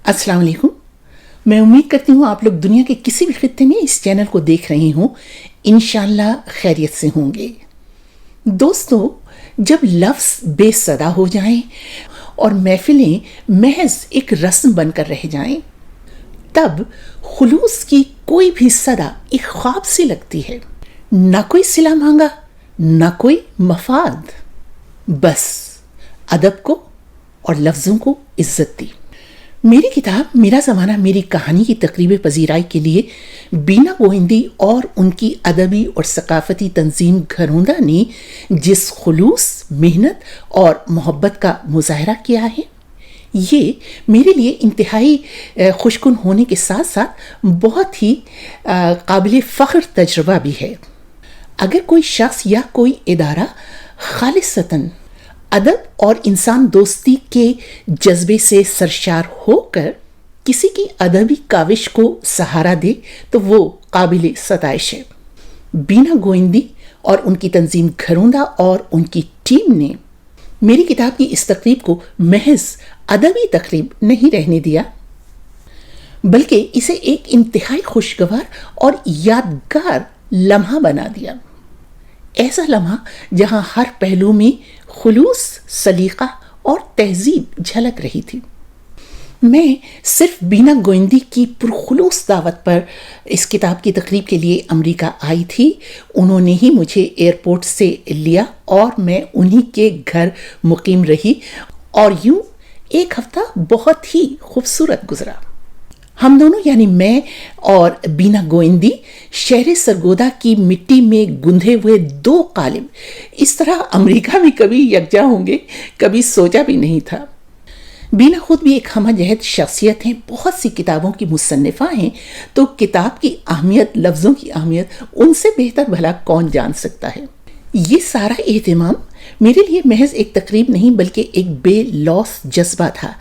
अस्सलाम वालेकुम। मैं उम्मीद करती हूँ आप लोग दुनिया के किसी भी खित्ते में इस चैनल को देख रहे हों, इंशाल्लाह खैरियत से होंगे। दोस्तों, जब लफ्ज़ बेसदा हो जाएं और महफिलें महज एक रस्म बनकर रह जाएं, तब खुलूस की कोई भी सदा एक ख्वाब सी लगती है। ना कोई सिला मांगा, ना कोई मफाद, बस अदब को और लफ्ज़ों को इज्जत दी। मेरी किताब मेरा ज़माना मेरी कहानी की तकरीब पजीराई के लिए बीना गोविंदी और उनकी अदबी और सकाफ़ती तंजीम घरोंदा ने जिस खुलूस, मेहनत और मोहब्बत का मुजाहरा किया है, ये मेरे लिए इंतहाई खुशकुन होने के साथ साथ बहुत ही काबिल फ़ख्र तजुर्बा भी है। अगर कोई शख्स या कोई इदारा खालिसतन अदब और इंसान दोस्ती के जज्बे से सरशार होकर किसी की अदबी काविश को सहारा दे तो वो काबिल सताइश है। बीना गोविंदी और उनकी तंजीम घरोंदा और उनकी टीम ने मेरी किताब की इस तकरीब को महज अदबी तकरीब नहीं रहने दिया, बल्कि इसे एक इंतहाई खुशगवार और यादगार लम्हा बना दिया। ऐसा लम्हा जहां हर पहलू में खुलूस, सलीका और तहजीब झलक रही थी। मैं सिर्फ बीना गोविंदी की पुरखुलूस दावत पर इस किताब की तकरीब के लिए अमेरिका आई थी। उन्होंने ही मुझे एयरपोर्ट से लिया और मैं उन्हीं के घर मुकीम रही और यूं एक हफ्ता बहुत ही खूबसूरत गुजरा। हम दोनों यानी मैं और बीना गोविंदी शहर सरगोदा की मिट्टी में गुंधे हुए दो कालिब इस तरह अमेरिका में कभी यकजा होंगे, कभी सोचा भी नहीं था। बीना खुद भी एक हमजहद शख्सियत हैं, बहुत सी किताबों की मुसन्निफा हैं, तो किताब की अहमियत, लफ्ज़ों की अहमियत उनसे बेहतर भला कौन जान सकता है। ये सारा एहतमाम मेरे लिए महज एक तकरीब नहीं बल्कि एक बेलौस जज्बा था,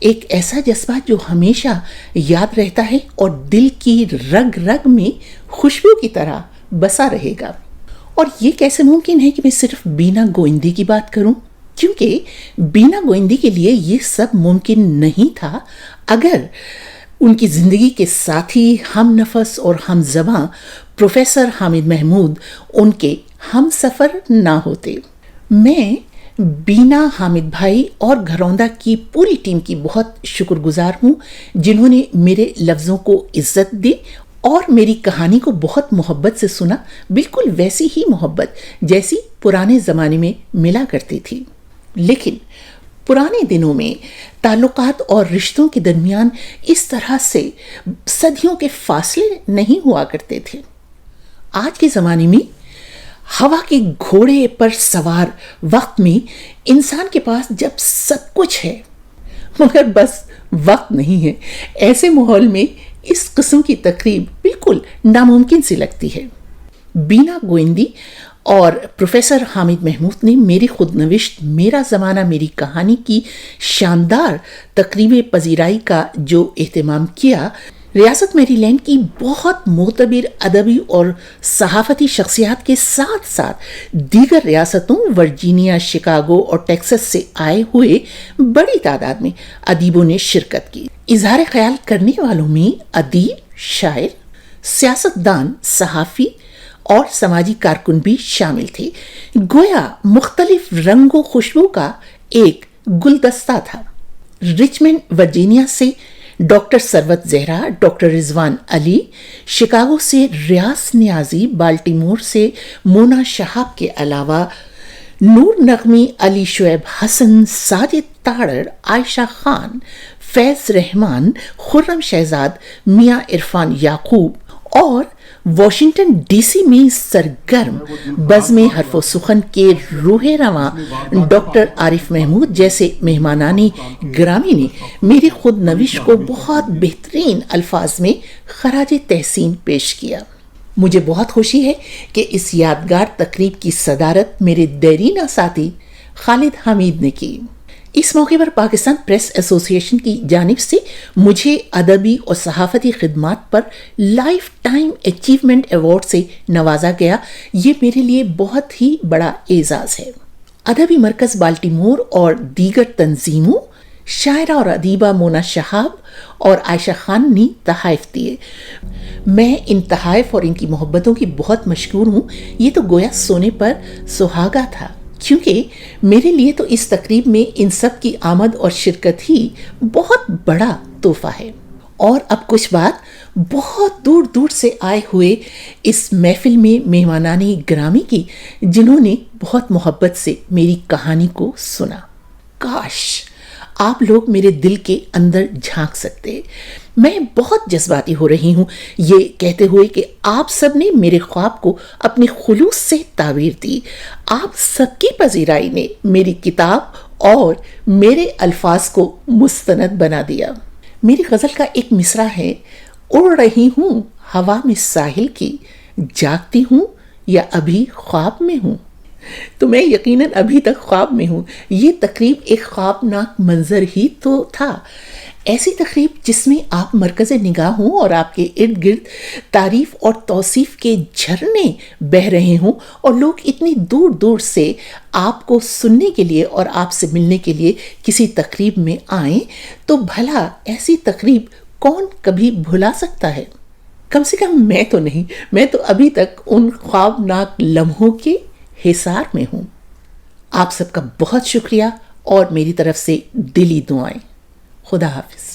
एक ऐसा जज्बा जो हमेशा याद रहता है और दिल की रग रग में खुशबू की तरह बसा रहेगा। और ये कैसे मुमकिन है कि मैं सिर्फ बीना गोविंदी की बात करूं, क्योंकि बीना गोविंदी के लिए ये सब मुमकिन नहीं था अगर उनकी ज़िंदगी के साथी, हम नफस और हम ज़बां प्रोफेसर हामिद महमूद उनके हम सफ़र ना होते। मैं बीना, हामिद भाई और घरौंदा की पूरी टीम की बहुत शुक्रगुजार हूँ, जिन्होंने मेरे लफ्ज़ों को इज्जत दी और मेरी कहानी को बहुत मोहब्बत से सुना, बिल्कुल वैसी ही मोहब्बत जैसी पुराने ज़माने में मिला करती थी। लेकिन पुराने दिनों में ताल्लुकात और रिश्तों के दरमियान इस तरह से सदियों के फासले नहीं हुआ करते थे। आज के ज़माने में हवा के घोड़े पर सवार वक्त में इंसान के पास जब सब कुछ है मगर बस वक्त नहीं है, ऐसे माहौल में इस किस्म की तकरीब बिल्कुल नामुमकिन सी लगती है। बीना गोविंदी और प्रोफेसर हामिद महमूद ने मेरी खुदनविश्त मेरा ज़माना मेरी कहानी की शानदार तकरीब पजीराई का जो एहतमाम किया, रियासत मेरीलैंड की बहुत मोतबर अदबी और सहाफ़ती शख्सियात के साथ साथ दीगर रियासतों वर्जीनिया, शिकागो और टेक्सास से आए हुए बड़ी तादाद में अदीबों ने शिरकत की। इजहार ख्याल करने वालों में अदीब, शायर, सियासतदान, सहाफ़ी और समाजी कारकुन भी शामिल थे। गोया मुख्तलिफ रंगो खुशबू का एक गुलदस्ता था। रिचमंड वर्जीनिया से doctor Sarwat Zahra, doctor Rizwan Ali, Chicago से रियास नियाजी, बाल्टीमोर से मोना शहाब के अलावा नूर नगमी, अली शुएब हसन, साजिद ताड़र, आयशा खान, फैज़ रहमान, खुर्रम शहजाद, मियाँ इरफान याकूब और वाशिंगटन डीसी में सरगर्म बज़्म हर्फ़ो सुखन के रूहे रवां डॉक्टर आरिफ महमूद जैसे मेहमानानी ग्रामी ने मेरी खुद नविश को बहुत बेहतरीन अल्फाज में खराज तहसीन पेश किया। मुझे बहुत खुशी है कि इस यादगार तकरीब की सदारत मेरे देरीना साथी खालिद हमीद ने की। इस मौके पर पाकिस्तान प्रेस एसोसिएशन की जानिब से मुझे अदबी और सहाफ़ती खिदमात पर लाइफ टाइम अचीवमेंट अवार्ड से नवाजा गया। ये मेरे लिए बहुत ही बड़ा एजाज़ है। अदबी मरकज़ बाल्टीमोर और दीगर तंजीमों शायरा और अदीबा मोना शहाब और आयशा खान ने तहाइफ दिए। मैं इन तहाइफ और इनकी मोहब्बतों की बहुत मशहूर हूँ। ये तो गोया सोने पर सुहागा था, क्योंकि मेरे लिए तो इस तकरीब में इन सब की आमद और शिरकत ही बहुत बड़ा तोहफा है। और अब कुछ बात बहुत दूर दूर से आए हुए इस महफिल में मेहमानानी ग्रामी की, जिन्होंने बहुत मोहब्बत से मेरी कहानी को सुना। काश आप लोग मेरे दिल के अंदर झांक सकते। मैं बहुत जज्बाती हो रही हूँ ये कहते हुए कि आप सब ने मेरे ख्वाब को अपने खुलूस से ताबीर दी। आप सबकी पजीराई ने मेरी किताब और मेरे अल्फाज को मुस्तनद बना दिया। मेरी गज़ल का एक मिसरा है, उड़ रही हूँ हवा में साहिल की, जागती हूँ या अभी ख्वाब में हूँ। तो मैं यकीनन अभी तक ख्वाब में हूँ। ये तकरीब एक ख्वाबनाक मंजर ही तो था। ऐसी तकरीब जिसमें आप मरकज़ निगाह हों और आपके इर्द गिर्द तारीफ़ और तौसीफ़ के झरने बह रहे हों और लोग इतनी दूर दूर से आपको सुनने के लिए और आपसे मिलने के लिए किसी तकरीब में आएँ, तो भला ऐसी तकरीब कौन कभी भुला सकता है? कम से कम मैं तो नहीं। मैं तो अभी तक उन ख्वाबनाक लम्हों के हिसार में हूँ। आप सबका बहुत शुक्रिया और मेरी तरफ से दिली दुआएं। खुदा हाफिज।